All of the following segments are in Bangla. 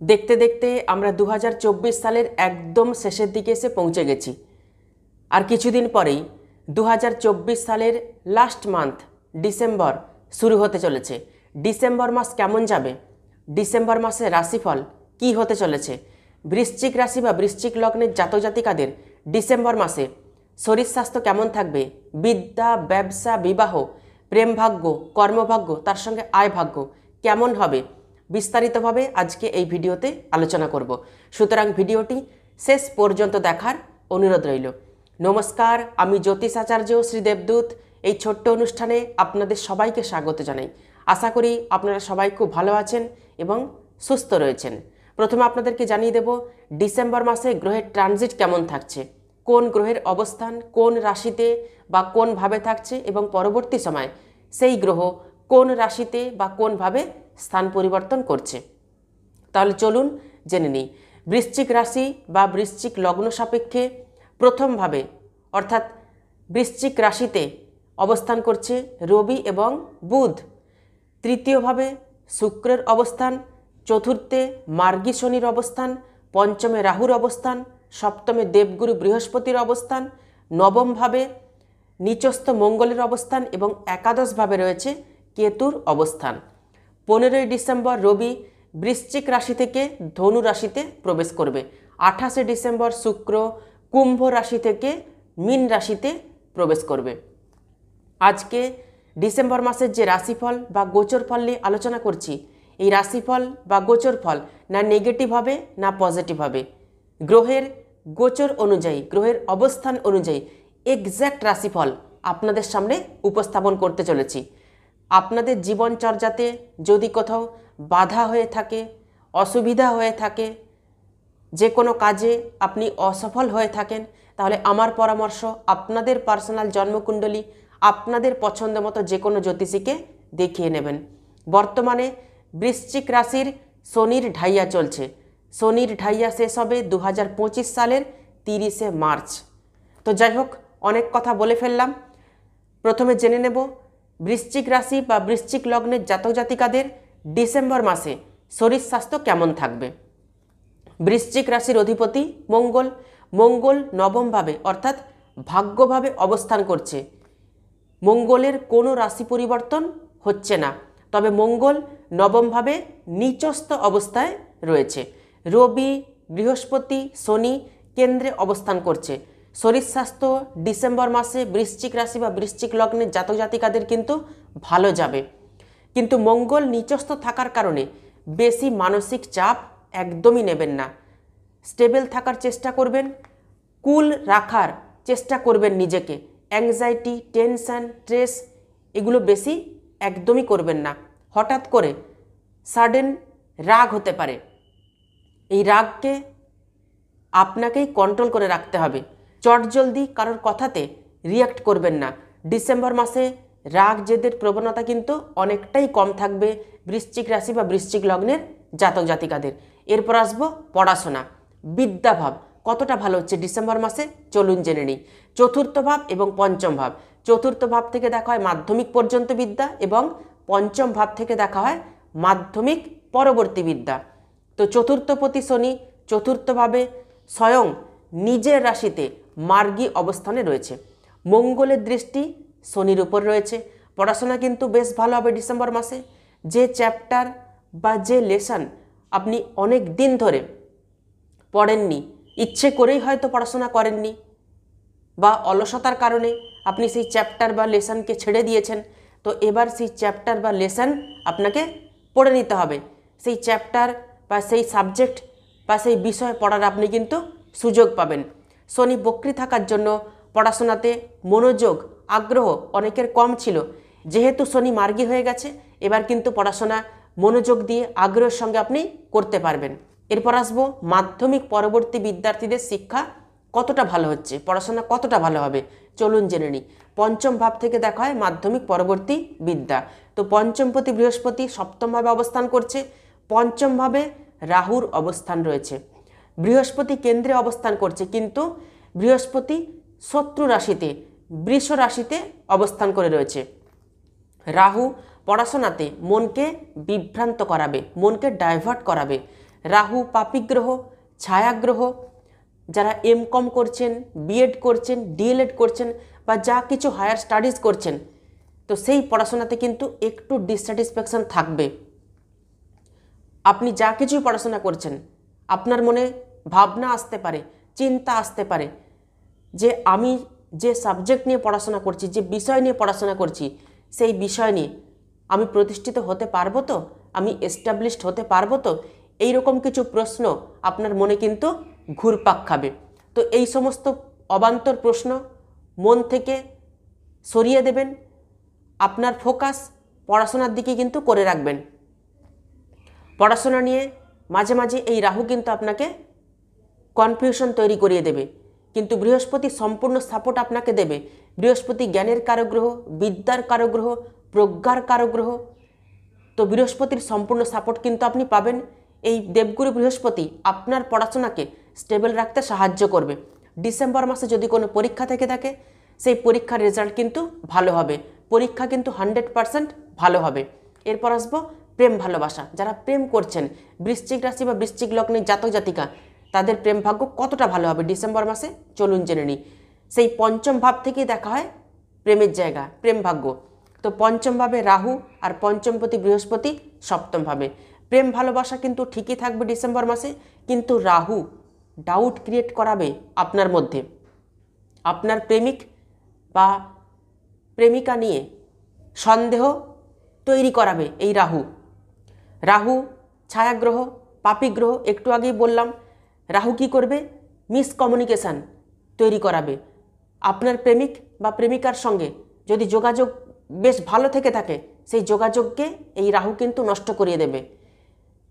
দেখতে দেখতে আমরা 2024 সালের একদম শেষের দিকে এসে পৌঁছে গেছি। আর কিছুদিন পরেই 2024 সালের লাস্ট মান্থ ডিসেম্বর শুরু হতে চলেছে। ডিসেম্বর মাস কেমন যাবে, ডিসেম্বর মাসে রাশিফল কি হতে চলেছে, বৃশ্চিক রাশি বা বৃশ্চিক লগ্নের জাতক জাতিকাদের ডিসেম্বর মাসে শরীর স্বাস্থ্য কেমন থাকবে, বিদ্যা, ব্যবসা, বিবাহ, প্রেম ভাগ্য, কর্মভাগ্য, তার সঙ্গে আয় ভাগ্য কেমন হবে, বিস্তারিতভাবে আজকে এই ভিডিওতে আলোচনা করব। সুতরাং ভিডিওটি শেষ পর্যন্ত দেখার অনুরোধ রইল। নমস্কার, আমি জ্যোতিষ আচার্য শ্রী দেবদূত। এই ছোট্ট অনুষ্ঠানে আপনাদের সবাইকে স্বাগত জানাই। আশা করি আপনারা সবাই খুব ভালো আছেন এবং সুস্থ রয়েছেন। প্রথমে আপনাদেরকে জানিয়ে দেব ডিসেম্বর মাসে গ্রহের ট্রানজিট কেমন থাকছে, কোন গ্রহের অবস্থান কোন রাশিতে বা কোনভাবে থাকছে এবং পরবর্তী সময় সেই গ্রহ কোন রাশিতে বা কোনভাবে স্থান পরিবর্তন করছে। তাহলে চলুন জেনে নিই। বৃশ্চিক রাশি বা বৃশ্চিক লগ্ন সাপেক্ষে প্রথমভাবে অর্থাৎ বৃশ্চিক রাশিতে অবস্থান করছে রবি এবং বুধ, তৃতীয়ভাবে শুক্রের অবস্থান, চতুর্থে মার্গী শনির অবস্থান, পঞ্চমে রাহুর অবস্থান, সপ্তমে দেবগুরু বৃহস্পতির অবস্থান, নবমভাবে নিচস্থ মঙ্গলের অবস্থান এবং একাদশভাবে রয়েছে কেতুর অবস্থান। 15ই ডিসেম্বর রবি বৃশ্চিক রাশি থেকে ধনু রাশিতে প্রবেশ করবে। 28শে ডিসেম্বর শুক্র কুম্ভ রাশি থেকে মীন রাশিতে প্রবেশ করবে। আজকে ডিসেম্বর মাসের যে রাশিফল বা গোচর ফল নিয়ে আলোচনা করছি, এই রাশিফল বা গোচর ফল না নেগেটিভ হবে না পজিটিভ হবে, গ্রহের গোচর অনুযায়ী গ্রহের অবস্থান অনুযায়ী এক্স্যাক্ট রাশিফল আপনাদের সামনে উপস্থাপন করতে চলেছি। আপনাদের জীবনচর্যাতে যদি কোথাও বাধা হয়ে থাকে, অসুবিধা হয়ে থাকে, যে কোনো কাজে আপনি অসফল হয়ে থাকেন, তাহলে আমার পরামর্শ আপনাদের পার্সোনাল জন্মকুণ্ডলী আপনাদের পছন্দ মতো যে কোনো জ্যোতিষীকে দেখিয়ে নেবেন। বর্তমানে বৃশ্চিক রাশির শনির ঢাইয়া চলছে। শনির ঢাইয়া শেষ হবে 2025 সালের 30শে মার্চ। তো যাই হোক, অনেক কথা বলে ফেললাম। প্রথমে জেনে নেব বৃশ্চিক রাশি বা বৃশ্চিক লগ্নের জাতক জাতিকাদের ডিসেম্বর মাসে শরীর স্বাস্থ্য কেমন থাকবে। বৃশ্চিক রাশির অধিপতি মঙ্গল, মঙ্গল নবমভাবে অর্থাৎ ভাগ্যভাবে অবস্থান করছে। মঙ্গলের কোনো রাশি পরিবর্তন হচ্ছে না, তবে মঙ্গল নবমভাবে নিচস্থ অবস্থায় রয়েছে। রবি, বৃহস্পতি, শনি কেন্দ্রে অবস্থান করছে। শরীর স্বাস্থ্য ডিসেম্বর মাসে বৃশ্চিক রাশি বা বৃশ্চিক লগ্নের জাতক জাতিকাদের কিন্তু ভালো যাবে, কিন্তু মঙ্গল নিচস্থ থাকার কারণে বেশি মানসিক চাপ একদমই নেবেন না। স্টেবল থাকার চেষ্টা করবেন, কুল রাখার চেষ্টা করবেন নিজেকে। অ্যাংজাইটি, টেনশন, স্ট্রেস এগুলো বেশি একদমই করবেন না। হঠাৎ করে সাডেন রাগ হতে পারে, এই রাগকে আপনাকেই কন্ট্রোল করে রাখতে হবে। চটজলদি কারোর কথাতে রিয়্যাক্ট করবেন না। ডিসেম্বর মাসে রাগ জেদের প্রবণতা কিন্তু অনেকটাই কম থাকবে বৃশ্চিক রাশি বা বৃশ্চিক লগ্নের জাতক জাতিকাদের। এরপর আসবো পড়াশোনা, বিদ্যাভাব কতটা ভালো হচ্ছে ডিসেম্বর মাসে, চলুন জেনে নিই। চতুর্থ ভাব এবং পঞ্চম ভাব, চতুর্থ ভাব থেকে দেখা হয় মাধ্যমিক পর্যন্ত বিদ্যা এবং পঞ্চম ভাব থেকে দেখা হয় মাধ্যমিক পরবর্তী বিদ্যা। তো চতুর্থপতি শনি চতুর্থভাবে স্বয়ং নিজের রাশিতে মার্গী অবস্থানে রয়েছে। মঙ্গলের দৃষ্টি শনির উপর রয়েছে। পড়াশোনা কিন্তু বেশ ভালো হবে ডিসেম্বর মাসে। যে চ্যাপ্টার বা যে লেসন আপনি অনেক দিন ধরে পড়েননি, ইচ্ছে করেই হয়তো পড়াশোনা করেননি বা অলসতার কারণে আপনি সেই চ্যাপ্টার বা লেসনকে ছেড়ে দিয়েছেন, তো এবার সেই চ্যাপ্টার বা লেসন আপনাকে পড়ে নিতে হবে। সেই চ্যাপ্টার বা সেই সাবজেক্ট বা সেই বিষয় পড়ার আপনি কিন্তু সুযোগ পাবেন। শনি বক্রী থাকার জন্য পড়াশোনাতে মনোযোগ আগ্রহ অনেকের কম ছিল, যেহেতু শনি মার্গী হয়ে গেছে এবার কিন্তু পড়াশোনা মনোযোগ দিয়ে আগ্রহের সঙ্গে আপনি করতে পারবেন। এরপর আসবো মাধ্যমিক পরবর্তী বিদ্যার্থীদের শিক্ষা কতটা ভালো হচ্ছে, পড়াশোনা কতটা ভালো হবে, চলুন জেনে নিই। পঞ্চম ভাব থেকে দেখা হয় মাধ্যমিক পরবর্তী বিদ্যা। তো পঞ্চমপতি বৃহস্পতি সপ্তমভাবে অবস্থান করছে, পঞ্চমভাবে রাহুর অবস্থান রয়েছে। বৃহস্পতি কেন্দ্রে অবস্থান করছে, কিন্তু বৃহস্পতি শত্রু রাশিতে বৃষ রাশিতে অবস্থান করে রয়েছে। রাহু পড়াশোনাতে মনকে বিভ্রান্ত করাবে, মনকে ডাইভার্ট করাবে। রাহু পাপী গ্রহ, ছায়াগ্রহ। যারা এমকম করছেন, বিএড করছেন, ডিএলএড করছেন বা যা কিছু হায়ার স্টাডিজ করছেন, তো সেই পড়াশোনাতে কিন্তু একটু ডিসস্যাটিসফ্যাকশন থাকবে। আপনি যা কিছুই পড়াশোনা করছেন, আপনার মনে ভাবনা আসতে পারে, চিন্তা আসতে পারে যে আমি যে সাবজেক্ট নিয়ে পড়াশোনা করছি, যে বিষয় নিয়ে পড়াশোনা করছি, সেই বিষয় নিয়ে আমি প্রতিষ্ঠিত হতে পারবো তো, আমি এস্টাবলিশড হতে পারবো তো, এই রকম কিছু প্রশ্ন আপনার মনে কিন্তু ঘুরপাক খাবে। তো এই সমস্ত অবান্তর প্রশ্ন মন থেকে সরিয়ে দেবেন, আপনার ফোকাস পড়াশোনার দিকে কিন্তু করে রাখবেন। পড়াশোনা নিয়ে মাঝে মাঝে এই রাহু কিন্তু আপনাকে কনফিউশন তৈরি করিয়ে দেবে, কিন্তু বৃহস্পতি সম্পূর্ণ সাপোর্ট আপনাকে দেবে। বৃহস্পতি জ্ঞানের কারগ্রহ, বিদ্যার কারগ্রহ, প্রজ্ঞার কারগ্রহ। তো বৃহস্পতির সম্পূর্ণ সাপোর্ট কিন্তু আপনি পাবেন। এই দেবগুরু বৃহস্পতি আপনার পড়াশোনাকে স্টেবল রাখতে সাহায্য করবে। ডিসেম্বর মাসে যদি কোনো পরীক্ষা থেকে থাকে, সেই পরীক্ষার রেজাল্ট কিন্তু ভালো হবে, পরীক্ষা কিন্তু 100% ভালো হবে। এরপর আসবো প্রেম ভালোবাসা। যারা প্রেম করছেন, বৃশ্চিক রাশি বা বৃশ্চিক লগ্নের জাতক জাতিকা, তাদের প্রেম ভাগ্য কতটা ভালো হবে ডিসেম্বর মাসে চলুন জেনে নিই। সেই পঞ্চম ভাব থেকেই দেখা হয় প্রেমের জায়গা, প্রেম ভাগ্য। তো পঞ্চম ভাবে রাহু আর পঞ্চমপতি বৃহস্পতি সপ্তম ভাবে। প্রেম ভালোবাসা কিন্তু ঠিকই থাকবে ডিসেম্বর মাসে, কিন্তু রাহু ডাউট ক্রিয়েট করাবে আপনার মধ্যে। আপনার প্রেমিক বা প্রেমিকা নিয়ে সন্দেহ তৈরি করাবে এই রাহু। রাহু ছায়াগ্রহ, পাপী গ্রহ, একটু আগেই বললাম। রাহু কি করবে? মিসকমিউনিকেশান তৈরি করাবে। আপনার প্রেমিক বা প্রেমিকার সঙ্গে যদি যোগাযোগ বেশ ভালো থেকে থাকে, সেই যোগাযোগকে এই রাহু কিন্তু নষ্ট করিয়ে দেবে।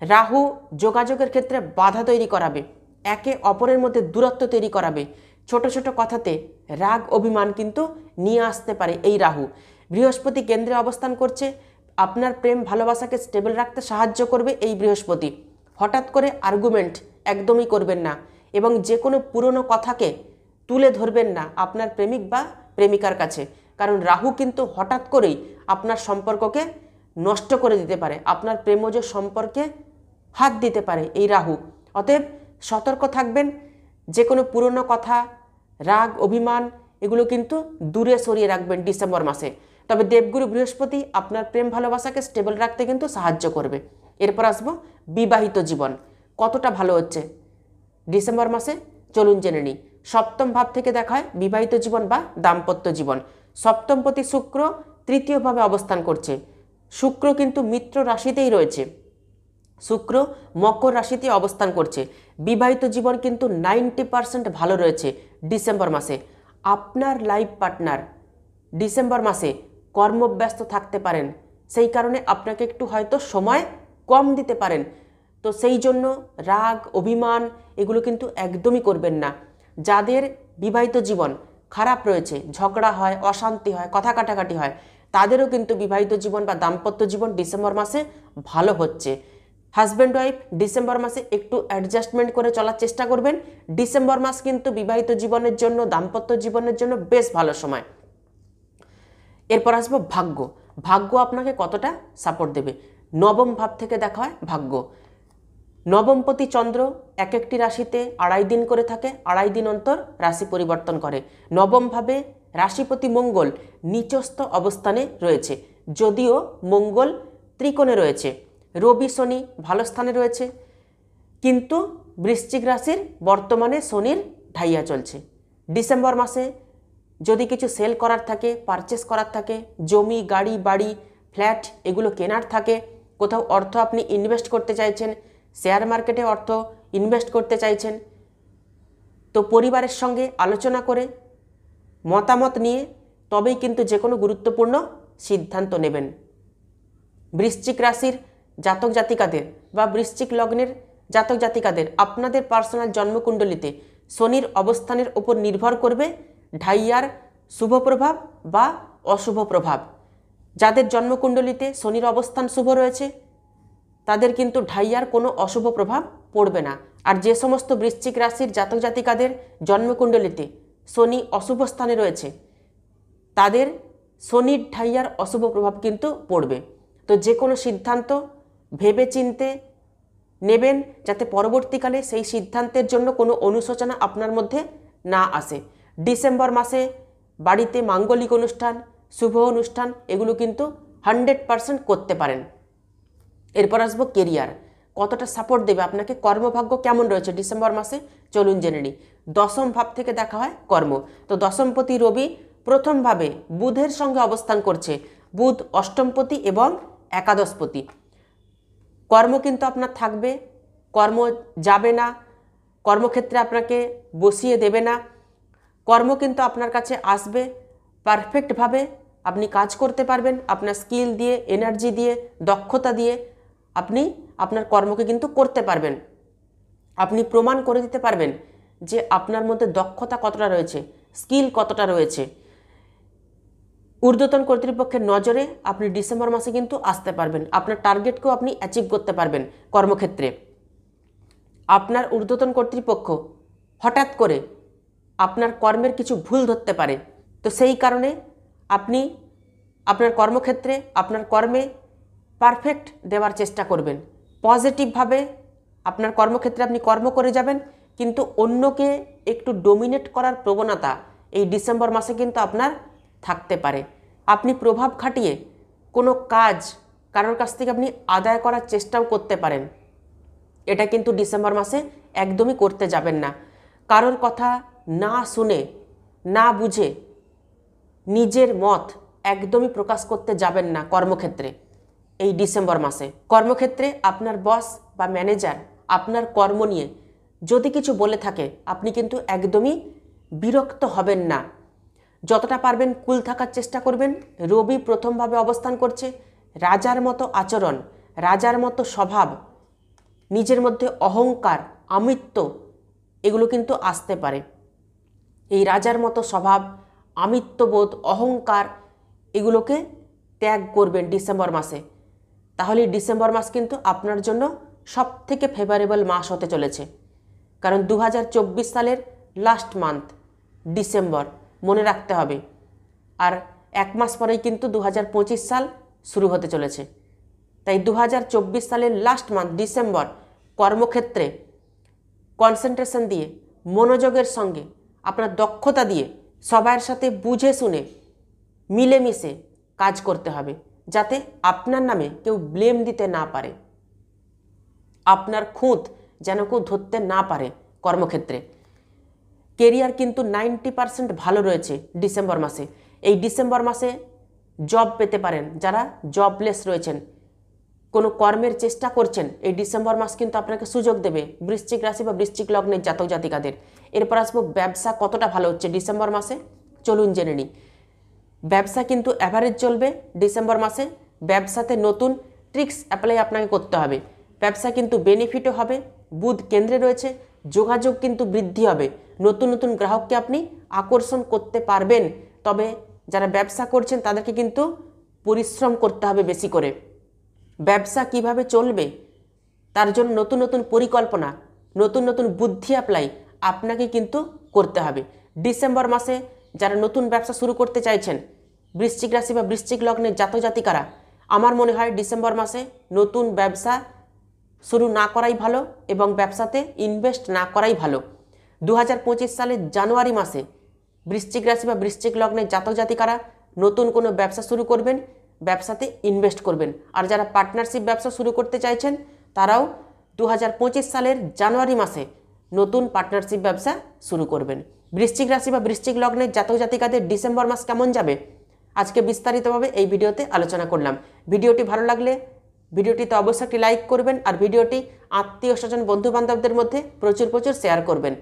রাহু যোগাযোগের ক্ষেত্রে বাধা তৈরি করাবে, একে অপরের মধ্যে দূরত্ব তৈরি করাবে, ছোট ছোট কথাতে রাগ অভিমান কিন্তু নিয়ে আসতে পারে এই রাহু। বৃহস্পতি কেন্দ্রে অবস্থান করছে, আপনার প্রেম ভালোবাসাকে স্টেবল রাখতে সাহায্য করবে এই বৃহস্পতি। হঠাৎ করে আর্গুমেন্ট একদমই করবেন না, এবং যে কোনো পুরনো কথাকে তুলে ধরবেন না আপনার প্রেমিক বা প্রেমিকার কাছে, কারণ রাহু কিন্তু হঠাৎ করেই আপনার সম্পর্ককে নষ্ট করে দিতে পারে, আপনার প্রেমজ সম্পর্কে হাত দিতে পারে এই রাহু। অতএব সতর্ক থাকবেন, যে কোনো পুরনো কথা, রাগ অভিমান এগুলো কিন্তু দূরে সরিয়ে রাখবেন ডিসেম্বর মাসে। তবে দেবগুরু বৃহস্পতি আপনার প্রেম ভালোবাসাকে স্টেবল রাখতে কিন্তু সাহায্য করবে। এরপর আসবো বিবাহিত জীবন কতটা ভালো হচ্ছে ডিসেম্বর মাসে চলুন জেনে নিই। সপ্তম ভাব থেকে দেখা হয় বিবাহিত জীবন বা দাম্পত্য জীবন। সপ্তমপতি শুক্র তৃতীয়ভাবে অবস্থান করছে। শুক্র কিন্তু মিত্র রাশিতেই রয়েছে, শুক্র মকর রাশিতে অবস্থান করছে। বিবাহিত জীবন কিন্তু 90% ভালো রয়েছে ডিসেম্বর মাসে। আপনার লাইফ পার্টনার ডিসেম্বর মাসে কর্মব্যস্ত থাকতে পারেন, সেই কারণে আপনাকে একটু হয়তো সময় কম দিতে পারেন। তো সেই জন্য রাগ অভিমান এগুলো কিন্তু একদমই করবেন না। যাদের বিবাহিত জীবন খারাপ রয়েছে, ঝগড়া হয়, অশান্তি হয়, কথা কাটাকাটি হয়, তাদেরও কিন্তু বিবাহিত জীবন বা দাম্পত্য জীবন ডিসেম্বর মাসে ভালো হচ্ছে। হাজব্যান্ড ওয়াইফ ডিসেম্বর মাসে একটু অ্যাডজাস্টমেন্ট করে চলার চেষ্টা করবেন। ডিসেম্বর মাস কিন্তু বিবাহিত জীবনের জন্য, দাম্পত্য জীবনের জন্য বেশ ভালো সময়। এরপর আসবো ভাগ্য। ভাগ্য আপনাকে কতটা সাপোর্ট দেবে। নবম ভাব থেকে দেখা হয় ভাগ্য। নবমপতি চন্দ্র এক একটি রাশিতে 2.5 দিন করে থাকে, 2.5 দিন অন্তর রাশি পরিবর্তন করে। নবম ভাবে রাশিপতি মঙ্গল নিচস্থ অবস্থানে রয়েছে, যদিও মঙ্গল ত্রিকোণে রয়েছে। রবি শনি ভালো স্থানে রয়েছে, কিন্তু বৃশ্চিক রাশির বর্তমানে শনির ঢাইয়া চলছে। ডিসেম্বর মাসে যদি কিছু সেল করার থাকে, পারচেস করার থাকে, জমি গাড়ি বাড়ি ফ্ল্যাট এগুলো কেনার থাকে, কোথাও অর্থ আপনি ইনভেস্ট করতে চাইছেন, শেয়ার মার্কেটে অর্থ ইনভেস্ট করতে চাইছেন, তো পরিবারের সঙ্গে আলোচনা করে মতামত নিয়ে তবেই কিন্তু যে কোনো গুরুত্বপূর্ণ সিদ্ধান্ত নেবেন। বৃশ্চিক রাশির জাতক জাতিকাদের বা বৃশ্চিক লগ্নের জাতক জাতিকাদের আপনাদের পার্সোনাল জন্মকুণ্ডলিতে শনির অবস্থানের উপর নির্ভর করবে ঢাইয়ার শুভ প্রভাব বা অশুভ প্রভাব। যাদের জন্মকুণ্ডলিতে শনির অবস্থান শুভ রয়েছে তাদের কিন্তু ঢাইয়ার কোনো অশুভ প্রভাব পড়বে না। আর যে সমস্ত বৃশ্চিক রাশির জাতক জাতিকাদের জন্মকুণ্ডলিতে শনি অশুভ স্থানে রয়েছে তাদের শনির ঢাইয়ার অশুভ প্রভাব কিন্তু পড়বে। তো যে কোনো সিদ্ধান্ত ভেবে চিনতে নেবেন যাতে পরবর্তীকালে সেই সিদ্ধান্তের জন্য কোনো অনুশোচনা আপনার মধ্যে না আসে। ডিসেম্বর মাসে বাড়িতে মাঙ্গলিক অনুষ্ঠান, শুভ অনুষ্ঠান এগুলো কিন্তু 100% করতে পারেন। এরপর আসবো কেরিয়ার, কতটা সাপোর্ট দেবে আপনাকে, কর্মভাগ্য কেমন রয়েছে ডিসেম্বর মাসে চলুন জেনে নিই। দশম ভাব থেকে দেখা হয় কর্ম, তো দশমপতি রবি প্রথমভাবে বুধের সঙ্গে অবস্থান করছে, বুধ অষ্টমপতি এবং একাদশপতি। কর্ম কিন্তু আপনার থাকবে, কর্ম যাবে না, কর্মক্ষেত্রে আপনাকে বসিয়ে দেবে না, কর্ম কিন্তু আপনার কাছে আসবে, পারফেক্টভাবে আপনি কাজ করতে পারবেন, আপনার স্কিল দিয়ে, এনার্জি দিয়ে, দক্ষতা দিয়ে আপনি আপনার কর্মকে কিন্তু করতে পারবেন। আপনি প্রমাণ করে দিতে পারবেন যে আপনার মধ্যে দক্ষতা কতটা রয়েছে, স্কিল কতটা রয়েছে। ঊর্ধ্বতন কর্তৃপক্ষের নজরে আপনি ডিসেম্বর মাসে কিন্তু আসতে পারবেন, আপনার টার্গেটকেও আপনি অ্যাচিভ করতে পারবেন। কর্মক্ষেত্রে আপনার ঊর্ধ্বতন কর্তৃপক্ষ হঠাৎ করে আপনার কর্মের কিছু ভুল ধরতে পারে, তো সেই কারণে আপনি আপনার কর্মক্ষেত্রে আপনার কর্মে পারফেক্ট দেওয়ার চেষ্টা করবেন। পজিটিভভাবে আপনার কর্মক্ষেত্রে আপনি কর্ম করে যাবেন, কিন্তু অন্যকে একটু ডোমিনেট করার প্রবণতা এই ডিসেম্বর মাসে কিন্তু আপনার থাকতে পারে। আপনি প্রভাব খাটিয়ে কোনো কাজ কারোর কাছ থেকে আপনি আদায় করার চেষ্টাও করতে পারেন, এটা কিন্তু ডিসেম্বর মাসে একদমই করতে যাবেন না। কারোর কথা না শুনে না বুঝে নিজের মত একদমই প্রকাশ করতে যাবেন না কর্মক্ষেত্রে এই ডিসেম্বর মাসে। কর্মক্ষেত্রে আপনার বস বা ম্যানেজার আপনার কর্ম নিয়ে যদি কিছু বলে থাকে আপনি কিন্তু একদমই বিরক্ত হবেন না, যতটা পারবেন কুল থাকার চেষ্টা করবেন। রবি প্রথমভাবে অবস্থান করছে, রাজার মতো আচরণ, রাজার মতো স্বভাব, নিজের মধ্যে অহংকার, আমিত্ব এগুলো কিন্তু আসতে পারে। এই রাজার মতো স্বভাব, আমিত্ববোধ, অহংকার এগুলোকে ত্যাগ করবেন ডিসেম্বর মাসে, তাহলে ডিসেম্বর মাস কিন্তু আপনার জন্য সবথেকে ফেভারেবল মাস হতে চলেছে। কারণ 2024 সালের লাস্ট মান্থ ডিসেম্বর, মনে রাখতে হবে। আর এক মাস পরেই কিন্তু 2025 সাল শুরু হতে চলেছে। তাই 2024 সালের লাস্ট মান্থ ডিসেম্বর কর্মক্ষেত্রে কনসেন্ট্রেশন দিয়ে, মনোযোগের সঙ্গে, আপনার দক্ষতা দিয়ে সবার সাথে বুঝে শুনে মিলেমিশে কাজ করতে হবে, যাতে আপনার নামে কেউ ব্লেম দিতে না পারে, আপনার খুঁত যেন কেউ ধরতে না পারে কর্মক্ষেত্রে। কেরিয়ার কিন্তু 90% ভালো রয়েছে ডিসেম্বর মাসে। এই ডিসেম্বর মাসে জব পেতে পারেন, যারা জবলেস রয়েছেন, কোনো কর্মের চেষ্টা করছেন, এই ডিসেম্বর মাস কিন্তু আপনাকে সুযোগ দেবে বৃশ্চিক রাশি বা বৃশ্চিক লগ্নের জাতক জাতিকাদের। এরপর আসবো ব্যবসা কতটা ভালো হচ্ছে ডিসেম্বর মাসে চলুন জেনে নিই। ব্যবসা কিন্তু অ্যাভারেজ চলবে ডিসেম্বর মাসে। ব্যবসাতে নতুন ট্রিক্স অ্যাপ্লাই আপনাকে করতে হবে, ব্যবসা কিন্তু বেনিফিটও হবে, বুধ কেন্দ্রে রয়েছে, যোগাযোগ কিন্তু বৃদ্ধি হবে, নতুন নতুন গ্রাহককে আপনি আকর্ষণ করতে পারবেন। তবে যারা ব্যবসা করছেন তাদেরকে কিন্তু পরিশ্রম করতে হবে বেশি করে। ব্যবসা কিভাবে চলবে তার জন্য নতুন নতুন পরিকল্পনা, নতুন নতুন বুদ্ধি অ্যাপ্লাই আপনাকে কিন্তু করতে হবে। ডিসেম্বর মাসে যারা নতুন ব্যবসা শুরু করতে চাইছেন, বৃশ্চিক রাশি বা বৃশ্চিক লগ্নের জাতক জাতিকারা, আমার মনে হয় ডিসেম্বর মাসে নতুন ব্যবসা শুরু না করাই ভালো এবং ব্যবসাতে ইনভেস্ট না করাই ভালো। 2025 সালের জানুয়ারি মাসে বৃশ্চিক রাশি বা বৃশ্চিক লগ্নের জাতক জাতিকারা নতুন কোনো ব্যবসা শুরু করবেন, ব্যবসাতে ইনভেস্ট করবেন। আর যারা পার্টনারশিপ ব্যবসা শুরু করতে চাইছেন তারাও 2025 সালের জানুয়ারি মাসে নতুন পার্টনারশিপ ব্যবসা শুরু করবেন। বৃশ্চিক রাশি বা বৃশ্চিক লগ্নের জাতক জাতিকাদের ডিসেম্বর মাস কেমন যাবে আজকে বিস্তারিতভাবে এই ভিডিওতে আলোচনা করলাম। ভিডিওটি ভালো লাগলে ভিডিওটিতে অবশ্যই একটি লাইক করবেন, আর ভিডিওটি আত্মীয় স্বজন বন্ধু বান্ধবদের মধ্যে প্রচুর প্রচুর শেয়ার করবেন।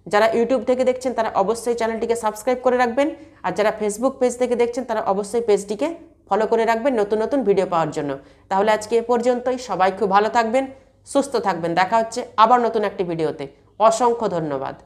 যারা ইউটিউব থেকে দেখছেন তারা অবশ্যই চ্যানেলটিকে সাবস্ক্রাইব করে রাখবেন, আর যারা ফেসবুক পেজ থেকে দেখছেন তারা অবশ্যই পেজটিকে ফলো করে রাখবেন নতুন নতুন ভিডিও পাওয়ার জন্য। তাহলে আজকে এ পর্যন্তই, সবাই খুব ভালো থাকবেন, সুস্থ থাকবেন, দেখা হচ্ছে আবার নতুন একটি ভিডিওতে। অসংখ্য ধন্যবাদ।